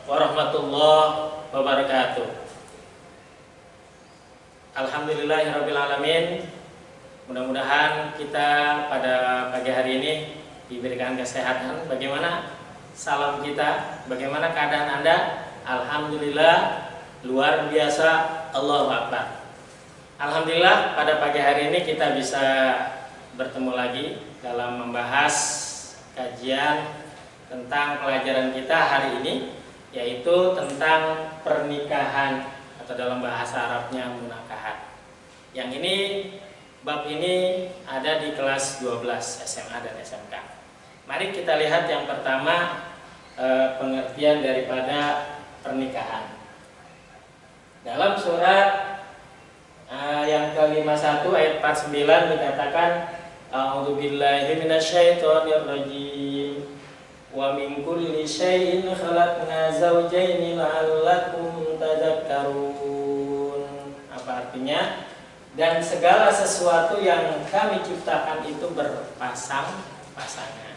warahmatullahi wabarakatuh. Alhamdulillahirrabbilalamin. Mudah-mudahan kita pada pagi hari ini diberikan kesehatan. Bagaimana salam kita? Bagaimana keadaan Anda? Alhamdulillah, luar biasa, Allahu Akbar. Alhamdulillah, pada pagi hari ini kita bisa bertemu lagi dalam membahas kajian tentang pelajaran kita hari ini, yaitu tentang pernikahan atau dalam bahasa Arabnya munakahat. Yang ini, bab ini ada di kelas 12 SMA dan SMK. Mari kita lihat yang pertama, pengertian daripada pernikahan. Dalam surat yang ke-51 ayat 49 dikatakan, A'udzubillahi minasyaitonirrajim. Wa min kulli syai'in khalaqna zawjaini la'allakum tadhakkarun. Apa artinya? Dan segala sesuatu yang kami ciptakan itu berpasang-pasangan.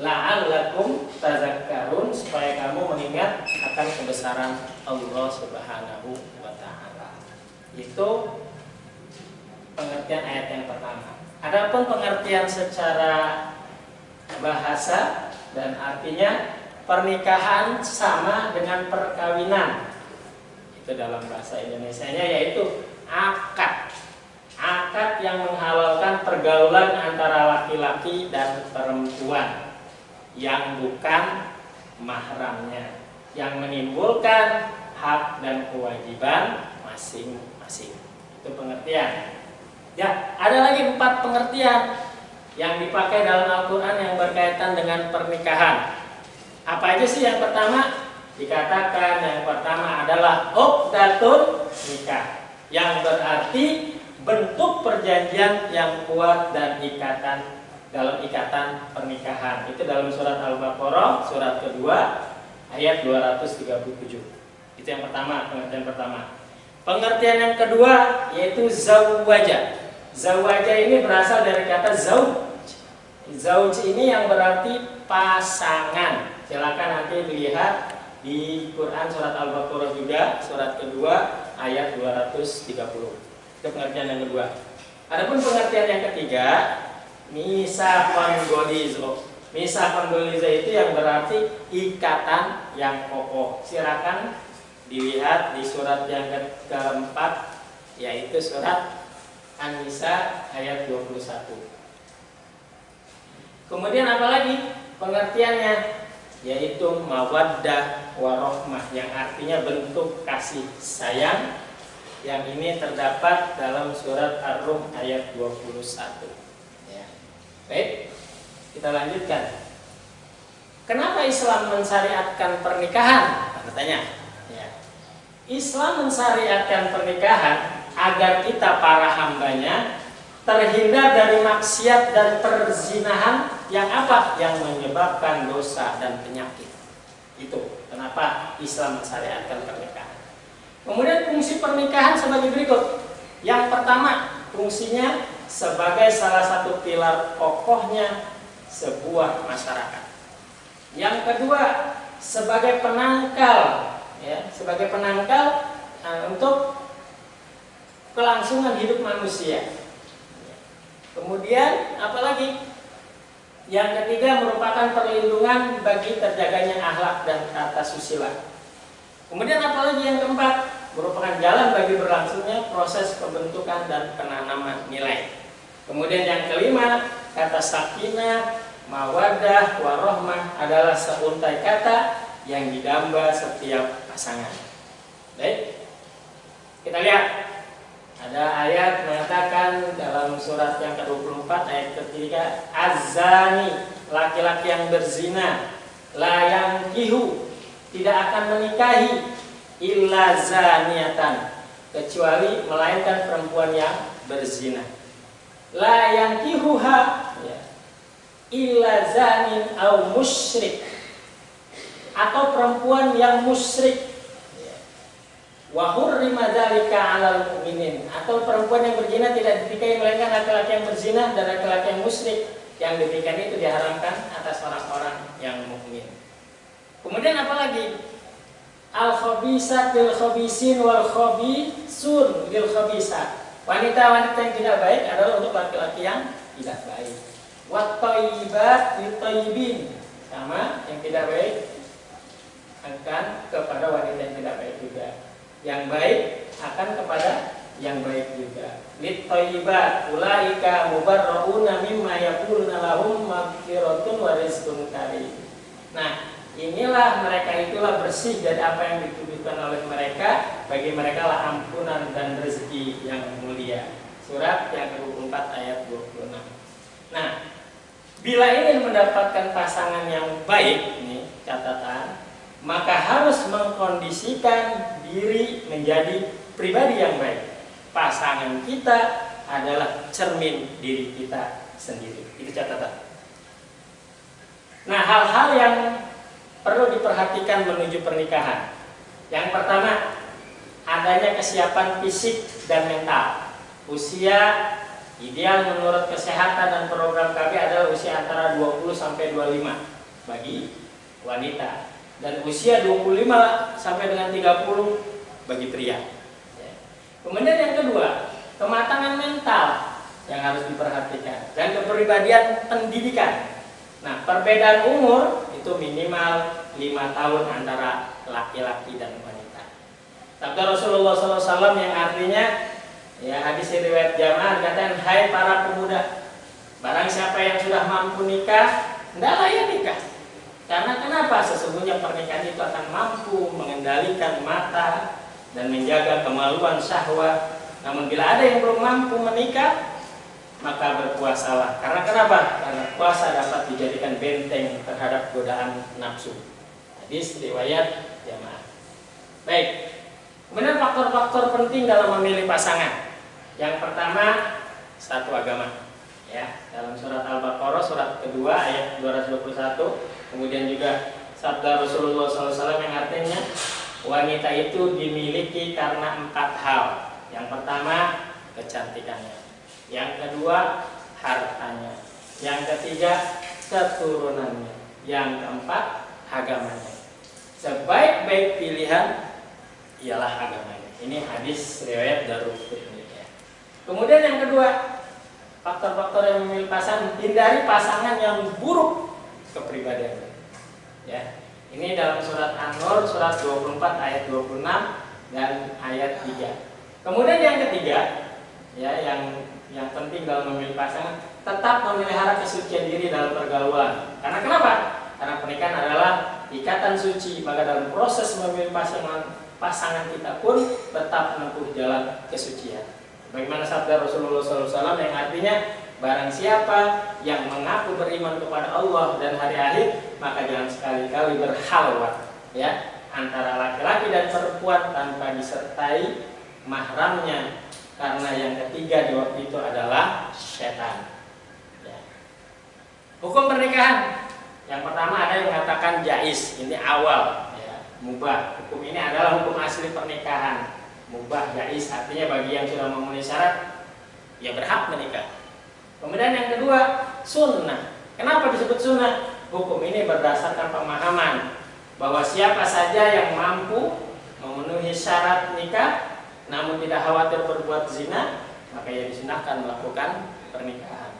La'allakum tadhakkarun, supaya kamu mengingat akan kebesaran Allah Subhanahu wa taala. Itu pengertian ayat yang pertama. Adapun pengertian secara bahasa dan artinya, pernikahan sama dengan perkawinan. Itu dalam bahasa Indonesianya, yaitu akad. Akad yang menghalalkan pergaulan antara laki-laki dan perempuan yang bukan mahramnya, yang menimbulkan hak dan kewajiban masing-masing. Itu pengertian. Ya, ada lagi 4 pengertian yang dipakai dalam Al-Quran yang berkaitan dengan pernikahan. Apa aja sih? Yang pertama dikatakan, yang pertama adalah uqdatun nikah, yang berarti bentuk perjanjian yang kuat dan ikatan dalam ikatan pernikahan. Itu dalam surat Al-Baqarah surat kedua ayat 237. Itu yang pertama, pengertian pertama. Pengertian yang kedua yaitu zawwaja. Zawwaja ini berasal dari kata zauj. Zauj ini yang berarti pasangan. Silakan nanti dilihat di Quran surat Al-Baqarah juga, surat kedua ayat 230. Itu pengertian yang kedua. Adapun pengertian yang ketiga, misaqan ghalizo. Misaqan ghalizo itu yang berarti ikatan yang kokoh. Silakan dilihat di surat yang keempat, yaitu surat An-Nisa ayat 21. Kemudian apa lagi pengertiannya? Yaitu mawaddah warohmah, yang artinya bentuk kasih sayang. Yang ini terdapat dalam surat Ar-Rum ayat 21. Ya. Baik, kita lanjutkan. Kenapa Islam mensyariatkan pernikahan? Katanya, ya. Islam mensyariatkan pernikahan agar kita para hambanya terhindar dari maksiat dan perzinahan yang apa? Yang menyebabkan dosa dan penyakit. Itu kenapa Islam mensyariatkan pernikahan. Kemudian fungsi pernikahan sebagai berikut. Yang pertama, fungsinya sebagai salah satu pilar kokohnya sebuah masyarakat. Yang kedua, sebagai penangkal, ya, sebagai penangkal untuk kelangsungan hidup manusia. Kemudian apalagi? Yang ketiga, merupakan perlindungan bagi terjaganya akhlak dan tata susila. Kemudian apalagi yang keempat? Merupakan jalan bagi berlangsungnya proses pembentukan dan penanaman nilai. Kemudian yang kelima, kata sakinah, mawaddah, warohmah adalah seuntai kata yang didamba setiap pasangan. Baik, kita lihat. Ada ayat mengatakan dalam surat yang ke-24 ayat ketiga, az-zani, laki-laki yang berzina, la yankihu, tidak akan menikahi, illa zaniatan, kecuali melainkan perempuan yang berzina. La yankihuha, ya, illa zanin au musyrik, atau perempuan yang musyrik. Wa hurrima dzalika 'alal mu'minin, atau perempuan yang berzina tidak dinikahi melainkan laki-laki yang berzina dan laki-laki yang musyrik. Yang demikian itu diharamkan atas orang-orang yang mukmin. Kemudian Kemudian apa lagi? Al-khabisat lil khabisin wal khabisun lil khabisat. Wanita-wanita yang tidak baik adalah untuk laki-laki yang tidak baik. Wat thayyibat lit thayyibin. Sama yang tidak baik akan kepada wanita yang tidak baik juga. Yang baik akan kepada yang baik juga. Lit thayyibat ulaika mubarrauna mimma yaquluna lahum maghfiratun wa rizqun karim. Nah, inilah mereka itulah bersih dari apa yang dituduhkan oleh mereka, bagi mereka lah ampunan dan rezeki yang mulia. Surat yang ke-24 ayat 26. Nah, bila ingin mendapatkan pasangan yang baik, ini catatan, maka harus mengkondisikan diri menjadi pribadi yang baik. Pasangan kita adalah cermin diri kita sendiri. Itu catatan. Nah, hal-hal yang perlu diperhatikan menuju pernikahan. Yang pertama, adanya kesiapan fisik dan mental. Usia ideal menurut kesehatan dan program KB adalah usia antara 20 sampai 25 bagi wanita, dan usia 25 sampai dengan 30 bagi pria. Kemudian yang kedua, kematangan mental yang harus diperhatikan dan kepribadian pendidikan. Nah, perbedaan umur itu minimal 5 tahun antara laki-laki dan wanita. Sabda Rasulullah SAW yang artinya, ya, hadis riwayat Jamaah dikatakan, hai para pemuda, barang siapa yang sudah mampu nikah, hendaklah ia nikah. Karena kenapa? Sesungguhnya pernikahan itu akan mampu mengendalikan mata dan menjaga kemaluan syahwat. Namun bila ada yang belum mampu menikah, maka berpuasalah. Karena kenapa? Karena puasa dapat dijadikan benteng terhadap godaan nafsu. Hadis riwayat Jamaah. Baik. Kemudian faktor-faktor penting dalam memilih pasangan. Yang pertama, satu agama. Ya, dalam surat Al-Baqarah surat kedua ayat 221. Kemudian juga sabda Rasulullah SAW yang artinya wanita itu dimiliki karena 4 hal. Yang pertama, kecantikannya. Yang kedua, hartanya. Yang ketiga, keturunannya. Yang keempat, agamanya. Sebaik-baik pilihan ialah agamanya. Ini hadis riwayat Daruqutni. Kemudian yang kedua, faktor-faktor yang memilih pasangan, hindari pasangan yang buruk kepribadiannya. Ya. Ini dalam surat An-Nur surat 24 ayat 26 dan ayat 3. Kemudian yang ketiga, ya, yang penting dalam memilih pasangan, tetap memelihara kesucian diri dalam pergaulan. Karena kenapa? Karena pernikahan adalah ikatan suci, maka dalam proses memilih pasangan kita pun tetap menempuh jalan kesucian. Bagaimana sabda Rasulullah SAW yang artinya, barang siapa yang mengaku beriman kepada Allah dan hari akhir, maka jangan sekali-kali berhalwat, ya, antara laki-laki dan perempuan tanpa disertai mahramnya, karena yang ketiga di waktu itu adalah setan. Ya. Hukum pernikahan yang pertama ada yang mengatakan jais, ini awal, ya, mubah. Hukum ini adalah hukum asli pernikahan. Mubah, jais artinya bagi yang sudah memenuhi syarat, ya berhak menikah. Kemudian yang kedua, sunnah. Kenapa disebut sunnah? Hukum ini berdasarkan pemahaman bahwa siapa saja yang mampu memenuhi syarat nikah namun tidak khawatir berbuat zina, maka ia disunahkan melakukan pernikahan.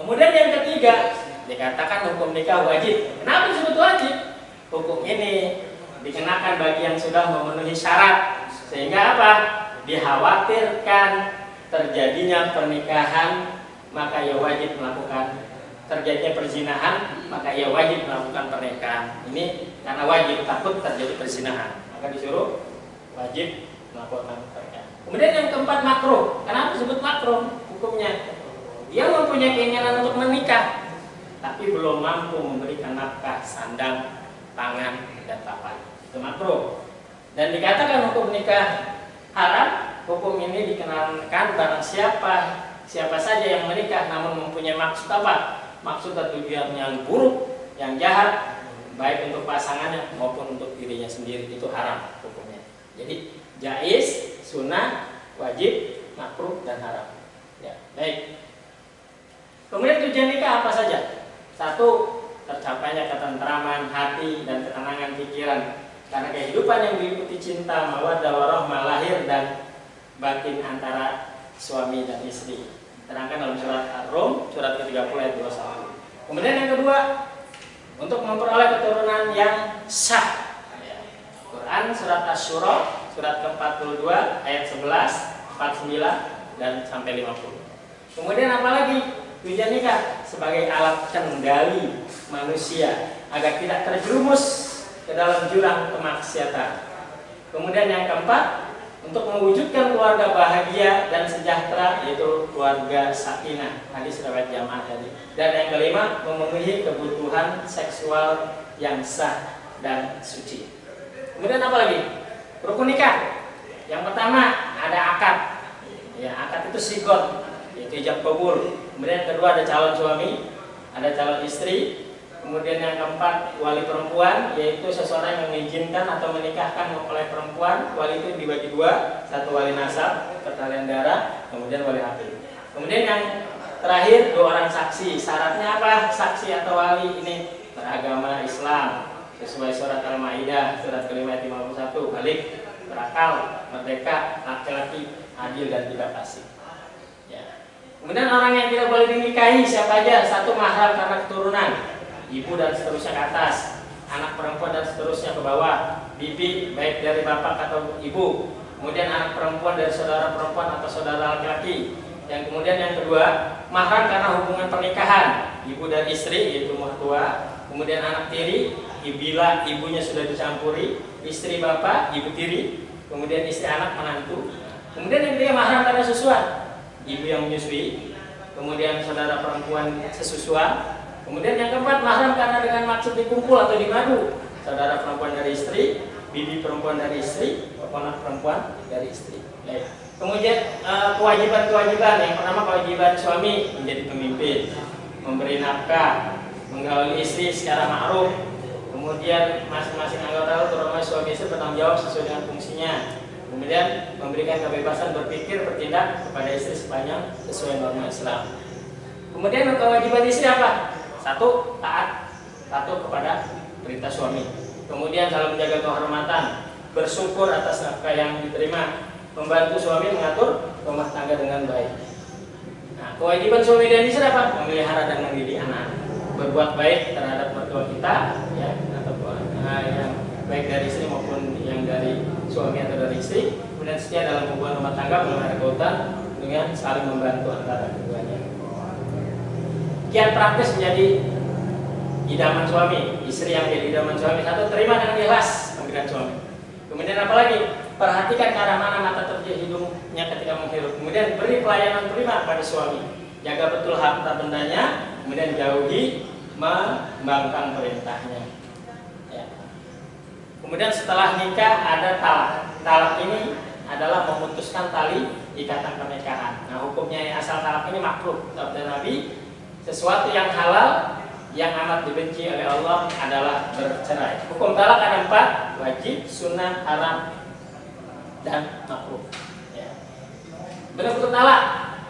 Kemudian yang ketiga, dikatakan hukum nikah wajib. Kenapa disebut wajib? Hukum ini dikenakan bagi yang sudah memenuhi syarat, sehingga apa? Dikhawatirkan terjadinya pernikahan, maka ia wajib melakukan, terjadinya perzinahan, maka ia wajib melakukan pernikahan. Ini karena wajib, takut terjadi perzinahan, maka disuruh wajib melakukan pernikahan. Kemudian yang keempat, makruh. Kenapa disebut makruh? Hukumnya, dia mempunyai keinginan untuk menikah, tapi belum mampu memberikan nafkah, sandang, pangan, dan papan. Itu makruh. Dan dikatakan hukum nikah haram. Hukum ini dikenakan barang siapa saja yang menikah namun mempunyai maksud apa? Maksud atau tujuan yang buruk, yang jahat, baik untuk pasangannya maupun untuk dirinya sendiri, itu haram hukumnya. Jadi jais, sunnah, wajib, makruh, dan haram. Ya, baik. Kemudian tujuan nikah apa saja? Satu, tercapainya ketentraman hati dan ketenangan pikiran. Karena kehidupan yang diikuti cinta, mawaddah warahmah lahir dan batin antara suami dan istri. Terangkan dalam surat Ar-Rum, surat ke-30 ayat 21. Kemudian yang kedua, untuk memperoleh keturunan yang sah. Quran surat Asy-Syura, surat ke-42 ayat 11, 49 dan sampai 50. Kemudian apalagi? Tujuan nikah sebagai alat kendali manusia agar tidak terjerumus ke dalam jurang kemaksiatan. Kemudian yang keempat, untuk mewujudkan keluarga bahagia dan sejahtera, yaitu keluarga sakinah, hadis riwayat Jamaah tadi. Dan yang kelima, memenuhi kebutuhan seksual yang sah dan suci. Kemudian apa lagi? Rukun nikah. Yang pertama ada akad. Ya, akad itu sigot, yaitu ijab kabul. Kemudian yang kedua ada calon suami, ada calon istri. Kemudian yang keempat wali perempuan, yaitu seseorang yang mengizinkan atau menikahkan oleh perempuan. Wali itu dibagi dua, satu wali nasab, pertalian darah, kemudian wali hakim. Kemudian yang terakhir 2 orang saksi. Syaratnya apa? Saksi atau wali ini beragama Islam sesuai surat Al-Maidah surat ke-5 ayat 51, balik, berakal, merdeka, laki-laki, adil dan tidak fasik. Ya. Kemudian orang yang tidak boleh dinikahi siapa aja? Satu, mahram karena keturunan, ibu dan seterusnya ke atas, anak perempuan dan seterusnya ke bawah, bibi baik dari bapak atau ibu, kemudian anak perempuan dari saudara perempuan atau saudara laki-laki. Yang kemudian yang kedua, mahram karena hubungan pernikahan, ibu dan istri yaitu mertua, kemudian anak tiri, bila ibunya sudah dicampuri, istri bapak, ibu tiri, kemudian istri anak menantu. Kemudian yang ketiga, mahram karena susuan, ibu yang menyusui, kemudian saudara perempuan sesusuan. Kemudian yang keempat, mahram karena dengan maksud dikumpul atau dimadu, saudara perempuan dari istri, bibi perempuan dari istri, ponak perempuan dari istri. Ya. Kemudian kewajiban-kewajiban, yang pertama kewajiban suami menjadi pemimpin, memberi nafkah, menggauli istri secara ma'ruf. Kemudian masing-masing anggota terutama suami istri bertanggung jawab sesuai dengan fungsinya. Kemudian memberikan kebebasan berpikir, bertindak kepada istri sepanjang sesuai norma Islam. Kemudian kewajiban istri apa? Satu, taat, patuh kepada perintah suami. Kemudian dalam menjaga kehormatan, bersyukur atas nafkah yang diterima, membantu suami mengatur rumah tangga dengan baik. Nah, kewajiban suami dan istri apa? Memelihara dan mendidik anak, berbuat baik terhadap mertua kita, ya, atau yang baik dari istri maupun yang dari suami atau dari istri. Kemudian setia dalam hubungan rumah tangga, memelihara keutuhan dengan saling membantu antara keduanya. Kiat praktis menjadi idaman suami, istri yang menjadi idaman suami. Satu, terima dengan ikhlas panggilan suami. Kemudian apalagi? Perhatikan ke arah mana mata terjun hidungnya ketika menghirup. Kemudian beri pelayanan prima pada suami. Jaga betul harta bendanya. Kemudian jauhi membangkang perintahnya. Ya. Kemudian setelah nikah ada talak. Talak ini adalah memutuskan tali ikatan pernikahan. Nah, hukumnya asal talak ini makruh. Sabda Nabi, sesuatu yang halal yang amat dibenci oleh Allah adalah bercerai. Hukum talak ada 4, wajib, sunnah, haram, dan makruh. Ya. Bentuk talak,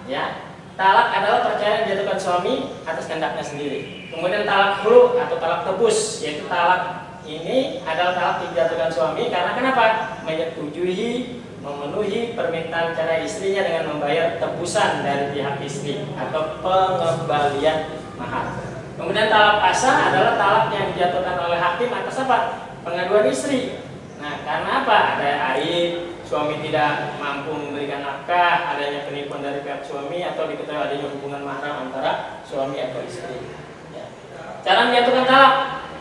ya. Talak adalah perceraian yang dijatuhkan suami atas kehendaknya sendiri. Kemudian talak hulu atau talak tebus, yaitu talak ini adalah talak yang dijatuhkan suami karena kenapa? Menyetujui, memenuhi permintaan cerai istrinya dengan membayar tebusan dari pihak istri atau pengembalian mahar. Kemudian talak pasah adalah talak yang dijatuhkan oleh hakim atas apa? Pengaduan istri. Nah, karena apa? Ada aib, suami tidak mampu memberikan nafkah, adanya penipuan dari pihak suami, atau diketahui adanya hubungan mahram antara suami atau istri. Ya. Cara menjatuhkan talak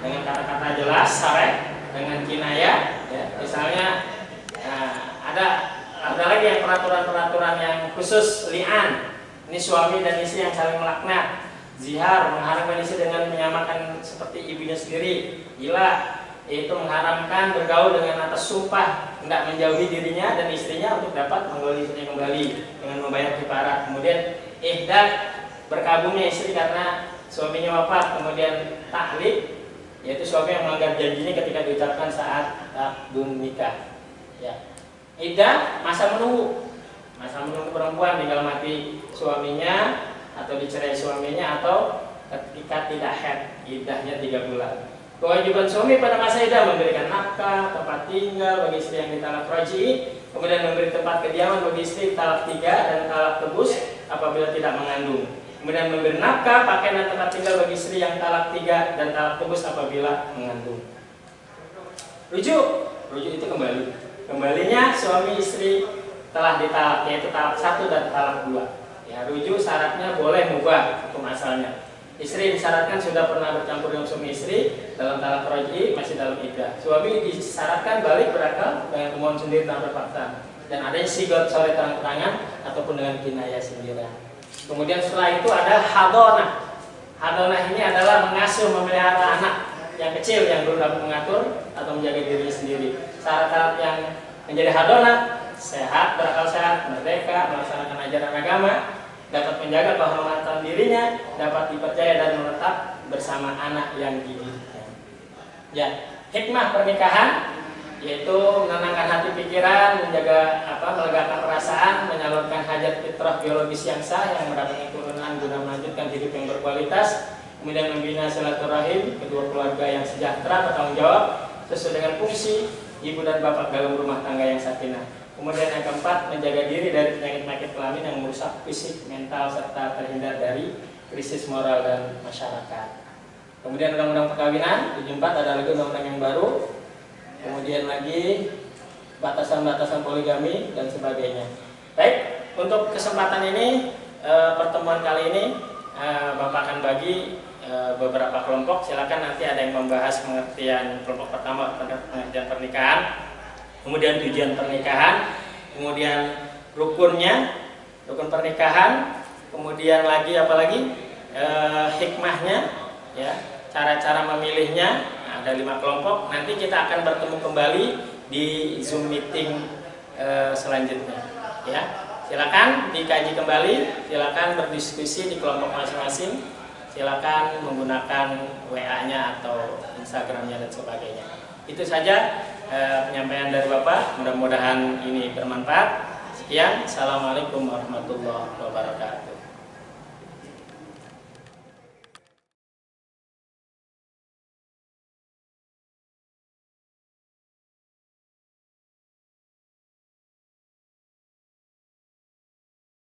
dengan kata-kata jelas, syarat, dengan kinayah. Ya. Misalnya ada lagi yang peraturan-peraturan yang khusus li'an. Ini suami dan istri yang saling melaknat. Zihar, mengharamkan istri dengan menyamakan seperti ibunya sendiri. Ilah, yaitu mengharamkan bergaul dengan atas sumpah hendak menjauhi dirinya dan istrinya untuk dapat menggauli istrinya kembali dengan membayar kifarat. Kemudian ihdad, berkabungnya istri karena suaminya wafat. Kemudian tahlik, yaitu suami yang melanggar janjinya ketika diucapkan saat akdun nikah. Ya. Iddah, masa menunggu perempuan tinggal mati suaminya atau dicerai suaminya atau ketika tidak haid. Iddahnya 3 bulan. Kewajiban suami pada masa iddah memberikan nafkah, tempat tinggal bagi istri yang ditalak raj'i, kemudian memberi tempat kediaman bagi istri talak 3 dan talak tebus apabila tidak mengandung. Kemudian memberi nafkah, pakaian dan tempat tinggal bagi istri yang talak 3 dan talak tebus apabila mengandung. Rujuk itu kembali. Kembalinya suami istri telah ditalak, yaitu talak 1 dan talak 2. Ya, rujuk syaratnya boleh mubah hukum asalnya. Istri disyaratkan sudah pernah bercampur dengan suami istri dalam talak raj'i masih dalam iddah. Suami disyaratkan balik berakal dengan kemauan sendiri tanpa fakta dan adanya sigot sore terang-terangan ataupun dengan kinayah sindiran. Kemudian setelah itu ada hadonah. Hadonah ini adalah mengasuh memelihara anak yang kecil yang belum dapat mengatur atau menjaga dirinya sendiri. Syarat-syarat yang menjadi hadonah: sehat, berakal sehat, merdeka, melaksanakan ajaran agama, dapat menjaga kehormatan dirinya, dapat dipercaya dan menetap bersama anak yang dididiknya. Ya, hikmah pernikahan yaitu menenangkan hati pikiran, menjaga melegakan perasaan, menyalurkan hajat fitrah biologis yang sah yang mendapatkan keturunan guna melanjutkan hidup yang berkualitas, kemudian membina silaturahim kedua keluarga yang sejahtera, bertanggung jawab sesuai dengan fungsi ibu dan bapak dalam rumah tangga yang sakinah. Kemudian yang keempat, menjaga diri dari penyakit-penyakit kelamin yang merusak fisik, mental, serta terhindar dari krisis moral dan masyarakat. Kemudian undang-undang perkawinan, 74 ada lagi undang-undang yang baru. Kemudian lagi batasan-batasan poligami dan sebagainya. Baik, untuk kesempatan ini, pertemuan kali ini, Bapak akan bagi beberapa kelompok. Silakan nanti ada yang membahas pengertian kelompok pertama, pengertian pernikahan. Kemudian tujuan pernikahan, kemudian rukunnya, rukun pernikahan, kemudian lagi apalagi hikmahnya, ya, cara-cara memilihnya. Ada 5 kelompok. Nanti kita akan bertemu kembali di Zoom meeting selanjutnya. Ya, silakan dikaji kembali, silakan berdiskusi di kelompok masing-masing, silakan menggunakan WA-nya atau Instagram-nya dan sebagainya. Itu saja penyampaian dari Bapak, mudah-mudahan ini bermanfaat. Sekian, Assalamualaikum warahmatullahi wabarakatuh.